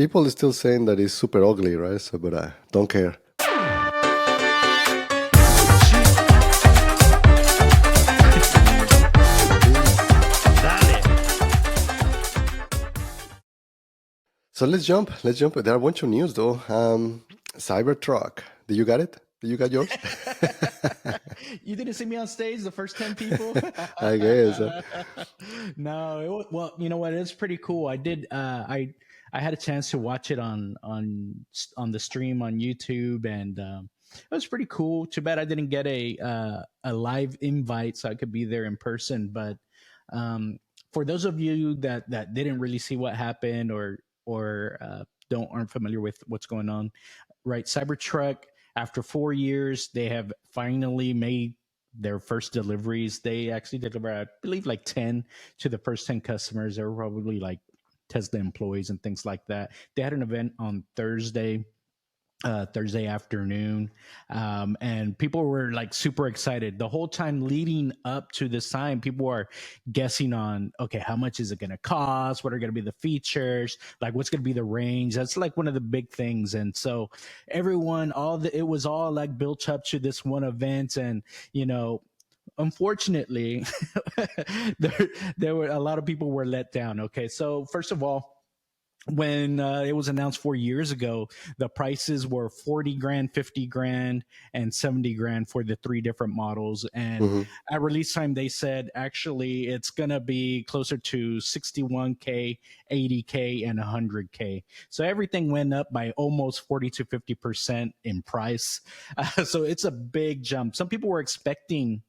People are still saying that it's super ugly, right? So, but I don't care. Dale. So let's jump. Let's jump. There are a bunch of news though. Cybertruck. Did you got it? Did you got yours? You didn't see me on stage, the first 10 people? I guess. No, well, you know what? It's pretty cool. I had a chance to watch it on the stream on YouTube, and it was pretty cool. Too bad I didn't get a live invite so I could be there in person. But um, for those of you that didn't really see what happened, or don't aren't familiar with what's going on, right? Cybertruck, after 4 years, they have finally made their first deliveries. They actually delivered, I believe, like 10 to the first 10 customers. They were probably like Tesla employees and things like that. They had an event on Thursday afternoon, and people were like super excited the whole time leading up to this time. People are guessing on, okay, how much is it going to cost, what are going to be the features, like what's going to be the range. That's like one of the big things. And so everyone, it was all like built up to this one event. And unfortunately, there, there were a lot of people were let down. Okay, so first of all, when it was announced 4 years ago, the prices were 40 grand, 50 grand, and 70 grand for the three different models. And Hmm. at release time, they said actually it's going to be closer to 61K, 80K, and 100K. So everything went up by almost 40 to 50% in price. So it's a big jump. Some people were expecting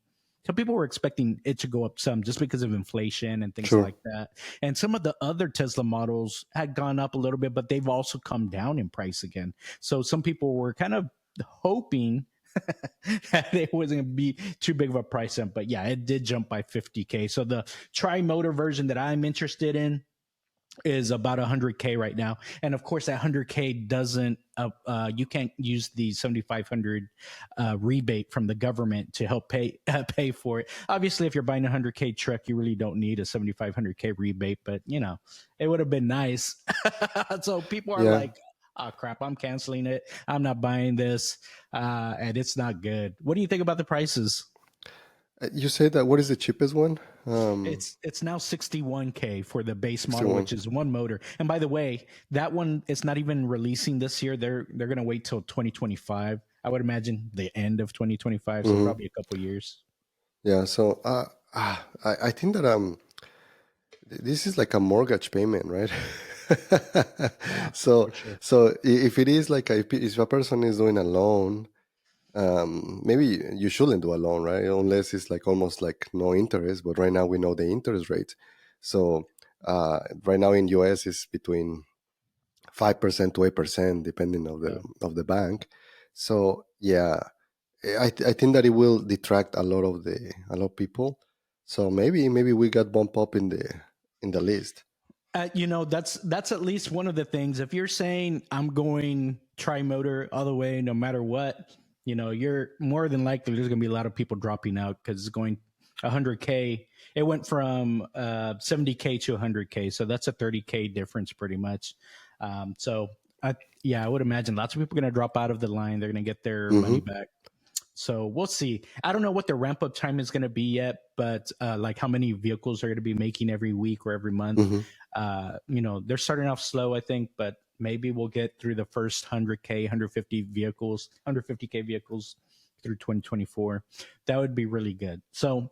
it to go up some just because of inflation and things Sure. like that. And some of the other Tesla models had gone up a little bit, but they've also come down in price again. So some people were kind of hoping that it wasn't going to be too big of a price jump. But yeah, it did jump by 50K. So the tri motor version that I'm interested in is about 100K right now. And of course, that 100K doesn't, you can't use the 7,500 rebate from the government to help pay for it. Obviously, if you're buying a 100K truck, you really don't need a 7,500K rebate, but it would have been nice. So people are Yeah. like, oh crap, I'm canceling it. I'm not buying this. And it's not good. What do you think about the prices? You say that what is the cheapest one? It's now 61K for the base model, 61. which is one motor. And by the way, that one is not even releasing this year. They're going to wait till 2025. I would imagine the end of 2025, so Hmm. probably a couple years. Yeah. So I think that this is like a mortgage payment, right? Yeah, so for sure. if it is like if a person is doing a loan, maybe you shouldn't do a loan, right? Unless it's like almost like no interest. But right now we know the interest rate. So right now in US is between 5% to 8%, depending Yeah. of the bank. So yeah, I think that it will detract a lot of people. So maybe we got bumped up in the list. That's at least one of the things. If you're saying I'm going tri motor all the way, no matter what, you're more than likely there's going to be a lot of people dropping out because it's going 100K. It went from 70K to 100K, so that's a 30K difference pretty much. So yeah, I would imagine lots of people are going to drop out of the line. They're going to get their money Hmm. back. So we'll see. I don't know what the ramp up time is going to be yet, but like how many vehicles are going to be making every week or every month. Hmm. They're starting off slow, I think, but maybe we'll get through the first 100K, 150 vehicles, 150K vehicles through 2024. That would be really good. So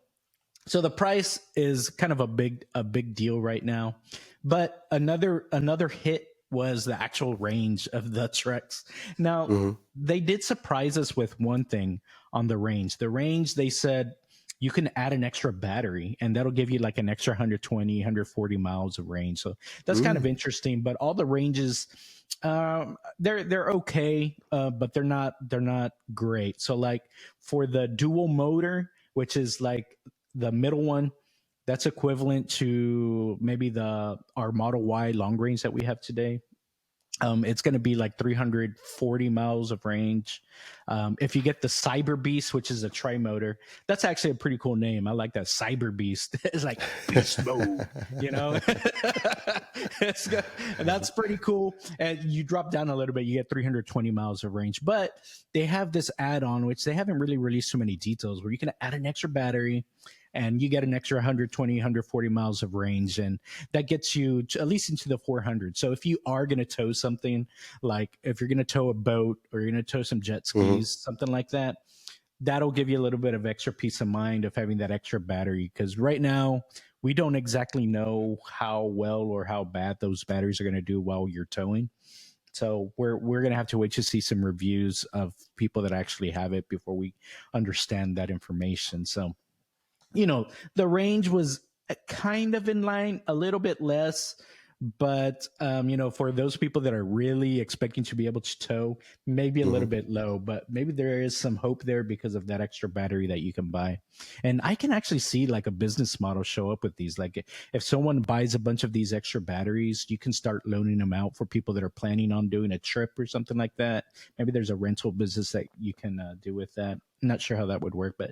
the price is kind of a big deal right now. But another hit was the actual range of the trucks. Now, Hmm. they did surprise us with one thing on the range. The range, they said you can add an extra battery and that'll give you like an extra 120, 140 miles of range. So that's kind of Mm. interesting, but all the ranges, they're okay, but they're not great. So like for the dual motor, which is like the middle one, that's equivalent to maybe the our Model Y long range that we have today. It's going to be like 340 miles of range. If you get the Cyber Beast, which is a tri-motor, that's actually a pretty cool name. I like that Cyber Beast. It's like beast mode, you know. It's good. And that's pretty cool. And you drop down a little bit, you get 320 miles of range. But they have this add-on, which they haven't really released too many details, where you can add an extra battery, and you get an extra 120, 140 miles of range, and that gets you to, at least into the 400. So if you are going to tow something, like if you're going to tow a boat or you're going to tow some jet Hmm. skis, something like that, that'll give you a little bit of extra peace of mind of having that extra battery. Because right now, we don't exactly know how well or how bad those batteries are going to do while you're towing. So we're gonna have to wait to see some reviews of people that actually have it before we understand that information. So, the range was kind of in line, a little bit less, but for those people that are really expecting to be able to tow, maybe a little Hmm. bit low, but maybe there is some hope there because of that extra battery that you can buy. And I can actually see like a business model show up with these. Like if someone buys a bunch of these extra batteries, you can start loaning them out for people that are planning on doing a trip or something like that. Maybe there's a rental business that you can do with that. I'm not sure how that would work, but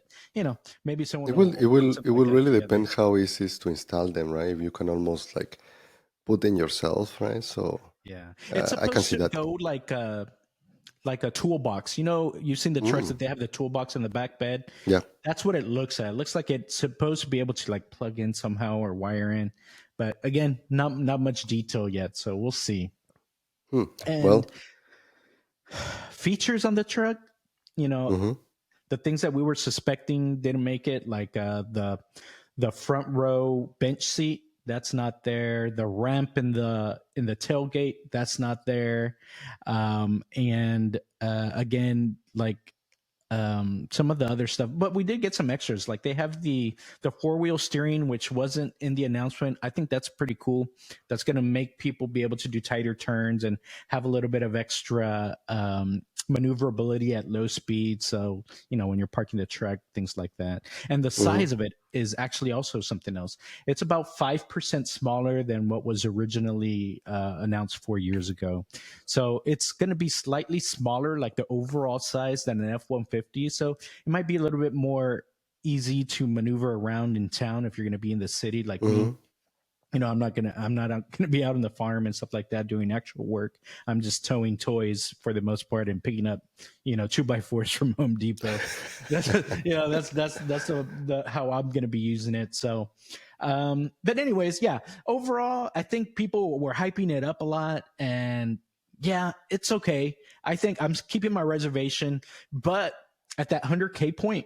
maybe someone It will it will put will it something like will that really together. depend how easy it is to install them, right? If you can almost like put in yourself, right? So Yeah, it's I can supposed see to that. go like a toolbox. You've seen the trucks Mm, that they have the toolbox in the back bed. yeah. That's what it looks at. It looks like it's supposed to be able to like plug in somehow or wire in, but again, not much detail yet. So we'll see. Hmm. And Well. features on the truck, you know, Hmm. the things that we were suspecting didn't make it, like the front row bench seat. That's not there. The ramp in the tailgate. That's not there. And again, like some of the other stuff, but we did get some extras. Like they have the four-wheel steering, which wasn't in the announcement. I think that's pretty cool. That's going to make people be able to do tighter turns and have a little bit of extra maneuverability at low speed. So when you're parking the truck, things like that. And the Hmm. size of it is actually also something else. It's about 5% smaller than what was originally announced 4 years ago. So it's going to be slightly smaller, like the overall size, than an F-150. So it might be a little bit more easy to maneuver around in town if you're going to be in the city like me. Hmm. I'm not gonna be out on the farm and stuff like that doing actual work. I'm just towing toys for the most part and picking up, two by fours from Home Depot. That's that's the how I'm gonna be using it. So, but anyways, yeah. Overall, I think people were hyping it up a lot, and yeah, it's okay. I think I'm keeping my reservation, but at that 100K point,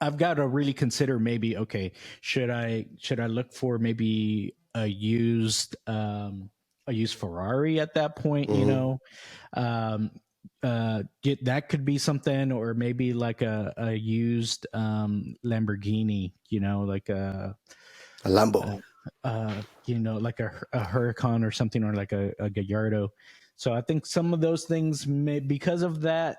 I've got to really consider, maybe, okay, should I look for maybe a used Ferrari at that point, Hmm. um get that could be something, or maybe like a used Lamborghini, like A Lambo. like a Huracan or something, or like a Gallardo. So I think some of those things may, because of that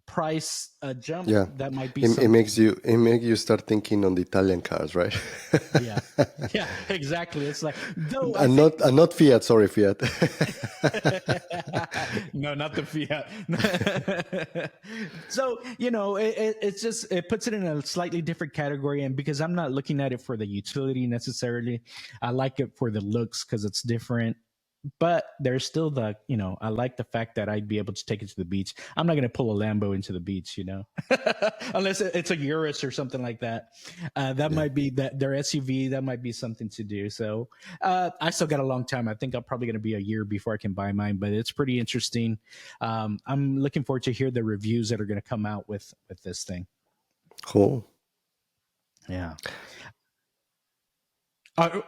price jump, Yeah. that might be It makes something. you start thinking on the Italian cars, right? Yeah. Yeah, exactly. It's like, though I and think not Fiat. Sorry, Fiat. no, not the Fiat. So, it's just, it puts it in a slightly different category. And because I'm not looking at it for the utility necessarily, I like it for the looks because it's different. But there's still I like the fact that I'd be able to take it to the beach. I'm not going to pull a Lambo into the beach, unless it's a Urus or something like that. That Yeah. might be that their SUV. That might be something to do. So I still got a long time. I think I'm probably going to be a year before I can buy mine, but it's pretty interesting. I'm looking forward to hear the reviews that are going to come out with this thing. Cool. Yeah.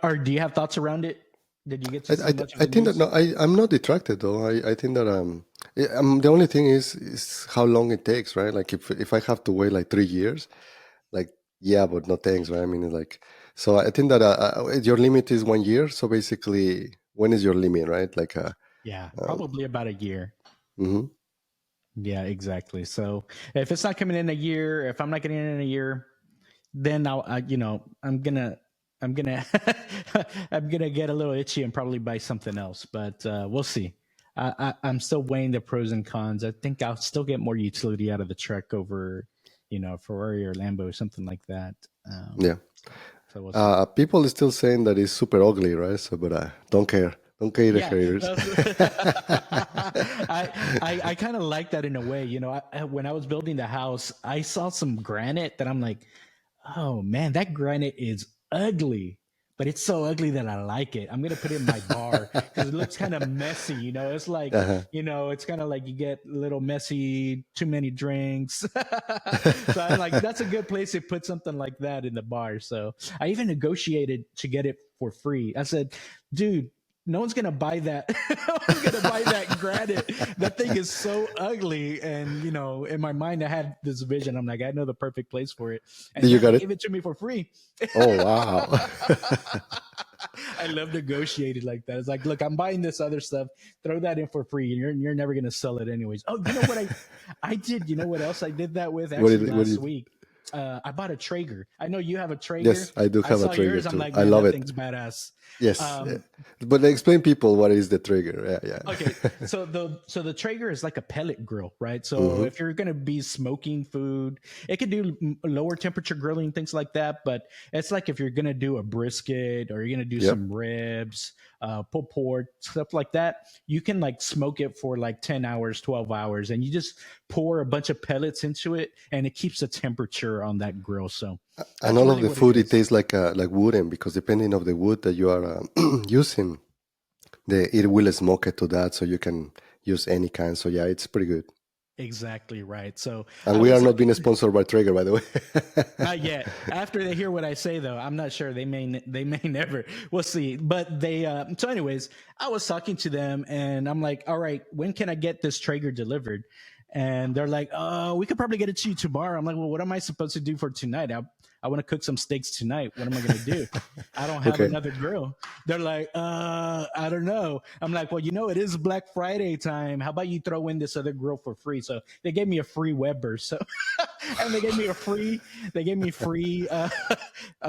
Or do you have thoughts around it? Did you get to see much of I the think that news? no, I'm not detracted though. I think that the only thing is how long it takes, right? Like if I have to wait like 3 years, like yeah, but no thanks, right? I mean, it's like so. I think that your limit is 1 year. So basically, when is your limit, right? Like Yeah, um, probably about a year. mhm. Yeah, exactly. So if it's not coming in a year, if I'm not getting it in a year, then I'm gonna I'm gonna get a little itchy and probably buy something else. But we'll see. I'm still weighing the pros and cons. I think I'll still get more utility out of the truck over, Ferrari or Lambo or something like that. Yeah. So we'll see. People are still saying that it's super ugly, right? So, but don't care. Don't care the Yeah, haters. I kind of like that in a way. When I was building the house, I saw some granite that I'm like, oh man, that granite is ugly, but it's so ugly that I like it. I'm gonna put it in my bar because it looks kind of messy. It's like, Uh-huh. it's kind of like you get a little messy, too many drinks. So I'm like, that's a good place to put something like that in the bar. So I even negotiated to get it for free. I said, dude, no one's gonna buy that. No one's gonna buy that granite. That thing is so ugly. And in my mind, I had this vision. I'm like, I know the perfect place for it. And Did you yeah, they got it? gave it to me for free. Oh wow. I love negotiated like that. It's like, look, I'm buying this other stuff. Throw that in for free. You're never gonna sell it anyways. Oh, you know what I did? You know what else I did that with What actually did what last did? week? I bought a Traeger. I know you have a Traeger. Yes, I do I have a saw trigger yours. I'm too. like, I man, love that it. thing's badass. Yes, Um, but explain people what is the trigger. Yeah, Okay, yeah. so the Traeger is like a pellet grill, right? So Hmm. if you're gonna be smoking food, it could do lower temperature grilling, things like that. But it's like if you're gonna do a brisket or you're gonna do Yep. some ribs, pulled pork, stuff like that, you can like smoke it for like 10 hours, 12 hours, and you just pour a bunch of pellets into it, and it keeps the temperature on that grill. So And that's all of really the what it food, it is. tastes like wooden because depending of the wood that you are using, it will smoke it to that, so you can use any kind. So yeah, it's pretty good. Exactly right. So And I we are was not like, being sponsored by Traeger, by the way. not yet. After they hear what I say, though, I'm not sure. They may never. We'll see. But they. So, anyways, I was talking to them, and I'm like, "All right, when can I get this Traeger delivered?" And they're like, "Oh, we could probably get it to you tomorrow." I'm like, "Well, what am I supposed to do for tonight? I want to cook some steaks tonight. What am I going to do? I don't have Okay. another grill." They're like, I don't know." I'm like, "Well, it is Black Friday time. How about you throw in this other grill for free?" So they gave me a free Weber. So and they gave me free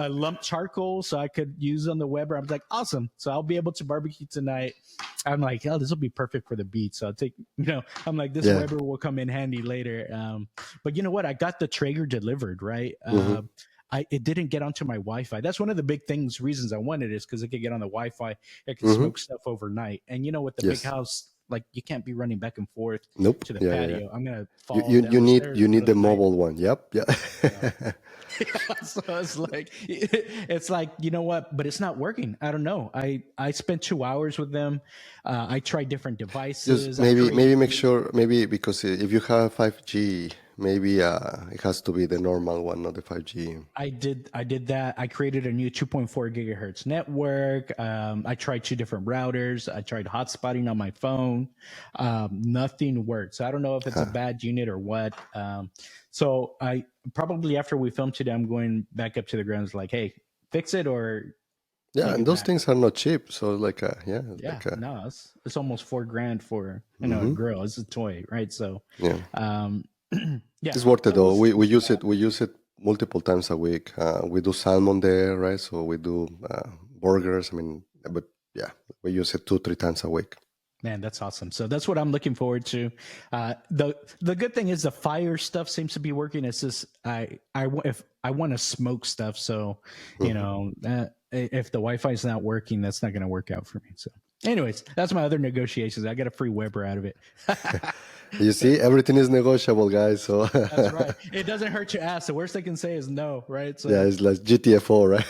lump charcoal so I could use on the Weber. I was like, awesome. So I'll be able to barbecue tonight. I'm like, oh, this will be perfect for the beach. So I'll take, I'm like, this Yeah. Weber will come in handy later. But you know what? I got the Traeger delivered, right? Hmm. It didn't get onto my Wi-Fi. That's one of the big reasons I wanted is because it could get on the Wi-Fi. It could Hmm. smoke stuff overnight. And with the big Yes. house, like you can't be running back and forth Nope. to the Yeah, yeah, yeah. patio. I'm gonna You fall you down you the need stairs in you the need middle the of the night. mobile one. Yep. Yeah. Yeah. So it's like it's like, you know what, but it's not working. I don't know. I spent 2 hours with them. I tried different Just devices. I maybe created make sure maybe because if you have 5G, maybe it has to be the normal one, not the 5G. I did that. I created a new 2.4 gigahertz network. I tried two different routers. I tried hotspotting on my phone. Nothing worked. So I don't know if it's a Ah. bad unit or what. So I probably after we film today, I'm going back up to the grounds like, hey, fix it or Yeah, take and it those back. things are not cheap. So like yeah, Yeah, like no, it's almost $4,000 for a hmm, grill. It's a toy, right? So, yeah, um, yeah. it's worth it So though. We we'll see use what it. We happens. use it multiple times a week. We do salmon there, right? So we do burgers. I mean, but yeah, we use it 2 3 times a week. Man, that's awesome. So that's what I'm looking forward to. The good thing is the fire stuff seems to be working. It's just if I want to smoke stuff, so Hmm. if the Wi-Fi is not working, that's not going to work out for me. So, anyways, that's my other negotiations. I got a free Weber out of it. You see, everything is negotiable, guys. So That's right. It doesn't hurt to ask. The worst they can say is no, right? yeah, So it's like GTFO, right?